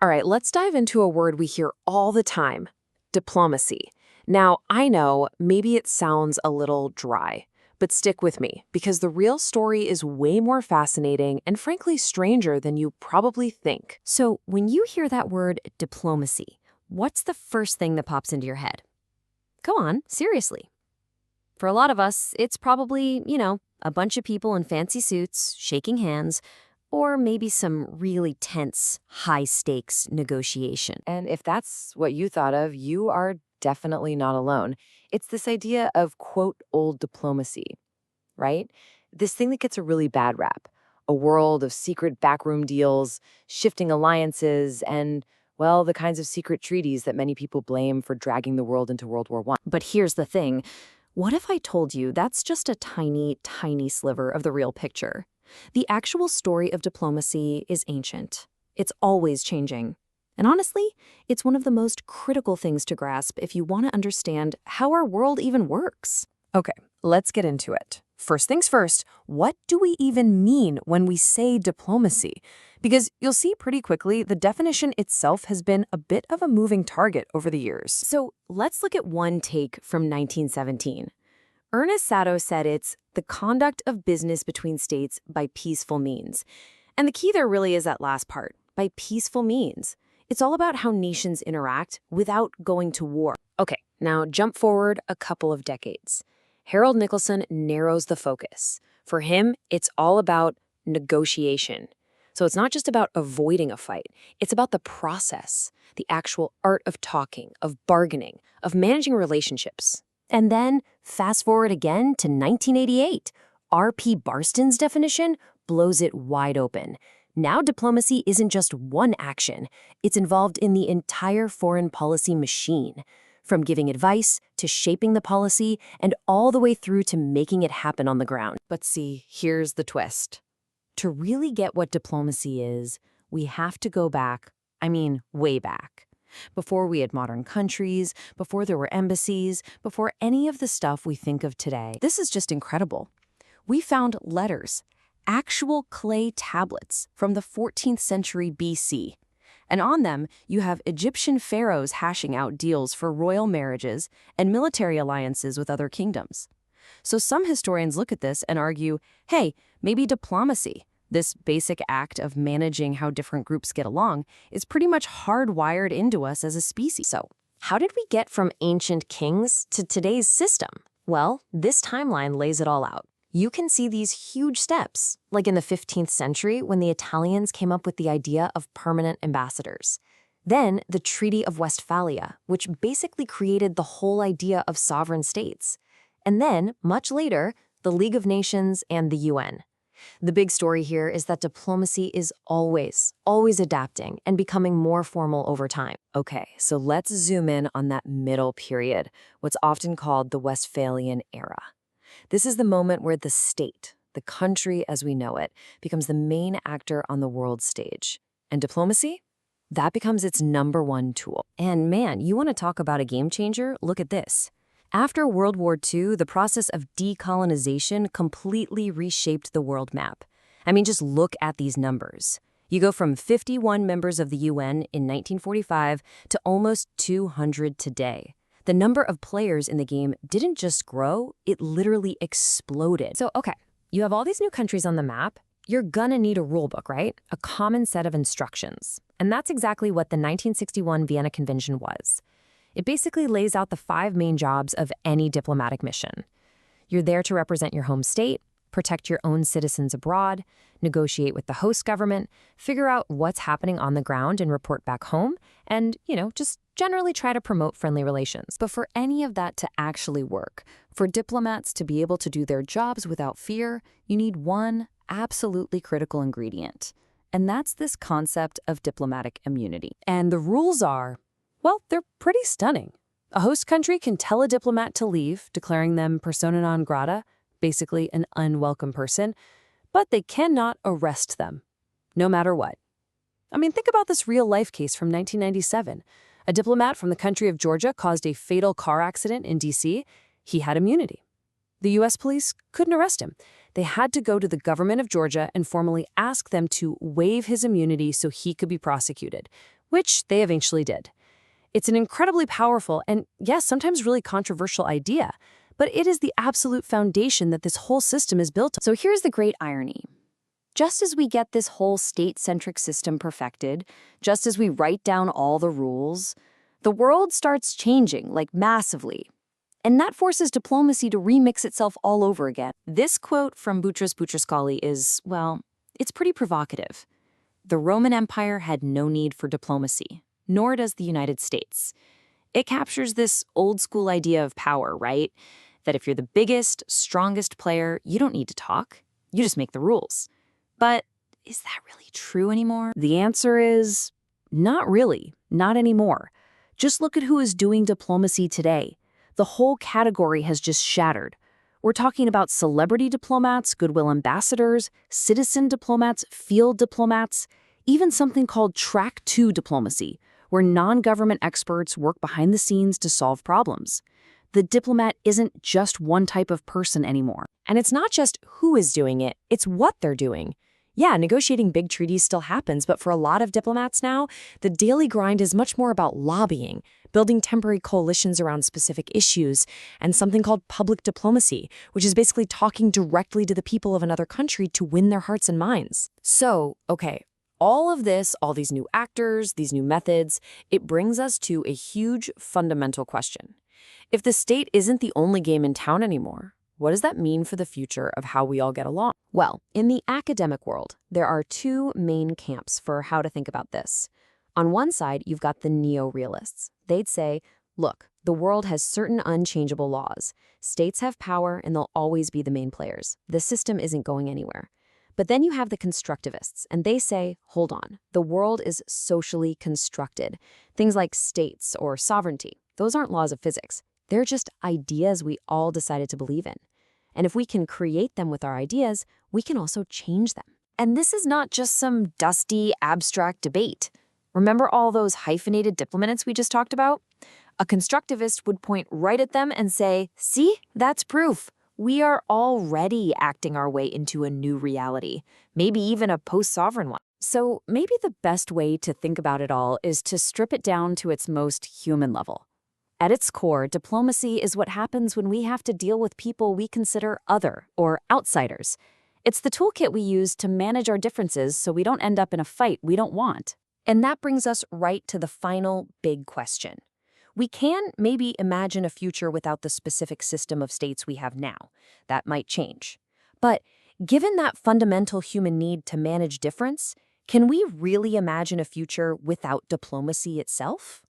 All right, let's dive into a word we hear all the time, diplomacy. Now, I know maybe it sounds a little dry, but stick with me because the real story is way more fascinating and frankly stranger than you probably think. So, when you hear that word diplomacy, what's the first thing that pops into your head? Go on, seriously. For a lot of us, it's probably, a bunch of people in fancy suits, shaking hands, or maybe some really tense, high-stakes negotiation. And if that's what you thought of, you are definitely not alone. It's this idea of, quote, old diplomacy, right? This thing that gets a really bad rap. A world of secret backroom deals, shifting alliances, and, well, the kinds of secret treaties that many people blame for dragging the world into World War I. But here's the thing. What if I told you that's just a tiny, tiny sliver of the real picture? The actual story of diplomacy is ancient. It's always changing. And honestly, it's one of the most critical things to grasp if you want to understand how our world even works. Okay, let's get into it. First things first, what do we even mean when we say diplomacy? Because you'll see pretty quickly the definition itself has been a bit of a moving target over the years. So let's look at one take from 1917. Ernest Sato said it's the conduct of business between states by peaceful means. And the key there really is that last part, by peaceful means. It's all about how nations interact without going to war. Okay, now jump forward a couple of decades. Harold Nicholson narrows the focus. For him, it's all about negotiation. So it's not just about avoiding a fight. It's about the process, the actual art of talking, of bargaining, of managing relationships. And then, fast forward again to 1988. R.P. Barston's definition blows it wide open. Now diplomacy isn't just one action. It's involved in the entire foreign policy machine, from giving advice to shaping the policy and all the way through to making it happen on the ground. But see, here's the twist. To really get what diplomacy is, we have to go back, way back. Before we had modern countries, before there were embassies, before any of the stuff we think of today. This is just incredible. We found letters, actual clay tablets from the 14th century BC. And on them, you have Egyptian pharaohs hashing out deals for royal marriages and military alliances with other kingdoms. So some historians look at this and argue, hey, maybe diplomacy, this basic act of managing how different groups get along, is pretty much hardwired into us as a species. So, how did we get from ancient kings to today's system? Well, this timeline lays it all out. You can see these huge steps, like in the 15th century when the Italians came up with the idea of permanent ambassadors. Then the Treaty of Westphalia, which basically created the whole idea of sovereign states. And then, much later, the League of Nations and the UN. The big story here is that diplomacy is always adapting and becoming more formal over time. Okay, so let's zoom in on that middle period, what's often called the Westphalian era. This is the moment where the state, the country as we know it, becomes the main actor on the world stage. And diplomacy? That becomes its #1 tool. And man, you want to talk about a game changer? Look at this. After World War II, the process of decolonization completely reshaped the world map. Just look at these numbers. You go from 51 members of the UN in 1945 to almost 200 today. The number of players in the game didn't just grow, it literally exploded. So, okay, you have all these new countries on the map. You're gonna need a rule book, right? A common set of instructions. And that's exactly what the 1961 Vienna Convention was. It basically lays out the 5 main jobs of any diplomatic mission. You're there to represent your home state, protect your own citizens abroad, negotiate with the host government, figure out what's happening on the ground and report back home, and, just generally try to promote friendly relations. But for any of that to actually work, for diplomats to be able to do their jobs without fear, you need one absolutely critical ingredient. And that's this concept of diplomatic immunity. And the rules are, well, they're pretty stunning. A host country can tell a diplomat to leave, declaring them persona non grata, basically an unwelcome person, but they cannot arrest them, no matter what. Think about this real-life case from 1997. A diplomat from the country of Georgia caused a fatal car accident in D.C. He had immunity. The U.S. police couldn't arrest him. They had to go to the government of Georgia and formally ask them to waive his immunity so he could be prosecuted, which they eventually did. It's an incredibly powerful and, yes, sometimes really controversial idea, but it is the absolute foundation that this whole system is built on. So here's the great irony. Just as we get this whole state-centric system perfected, just as we write down all the rules, the world starts changing, like massively. And that forces diplomacy to remix itself all over again. This quote from Boutros Boutros-Ghali is, well, it's pretty provocative. The Roman Empire had no need for diplomacy, nor does the United States. It captures this old-school idea of power, right? That if you're the biggest, strongest player, you don't need to talk. You just make the rules. But is that really true anymore? The answer is not really, not anymore. Just look at who is doing diplomacy today. The whole category has just shattered. We're talking about celebrity diplomats, goodwill ambassadors, citizen diplomats, field diplomats, even something called track 2 diplomacy, where non-government experts work behind the scenes to solve problems. The diplomat isn't just one type of person anymore. And it's not just who is doing it, it's what they're doing. Yeah, negotiating big treaties still happens, but for a lot of diplomats now, the daily grind is much more about lobbying, building temporary coalitions around specific issues, and something called public diplomacy, which is basically talking directly to the people of another country to win their hearts and minds. So, okay, all of this, all these new actors, these new methods, it brings us to a huge fundamental question. If the state isn't the only game in town anymore, what does that mean for the future of how we all get along? Well, in the academic world, there are two main camps for how to think about this. On one side, you've got the neorealists. They'd say, look, the world has certain unchangeable laws. States have power and they'll always be the main players. The system isn't going anywhere. But then you have the constructivists, and they say, hold on, the world is socially constructed. Things like states or sovereignty, those aren't laws of physics. They're just ideas we all decided to believe in. And if we can create them with our ideas, we can also change them. And this is not just some dusty, abstract debate. Remember all those hyphenated diplomats we just talked about? A constructivist would point right at them and say, see, that's proof. We are already acting our way into a new reality, maybe even a post-sovereign one. So maybe the best way to think about it all is to strip it down to its most human level. At its core, diplomacy is what happens when we have to deal with people we consider other or outsiders. It's the toolkit we use to manage our differences so we don't end up in a fight we don't want. And that brings us right to the final big question. We can maybe imagine a future without the specific system of states we have now. That might change. But given that fundamental human need to manage difference, can we really imagine a future without diplomacy itself?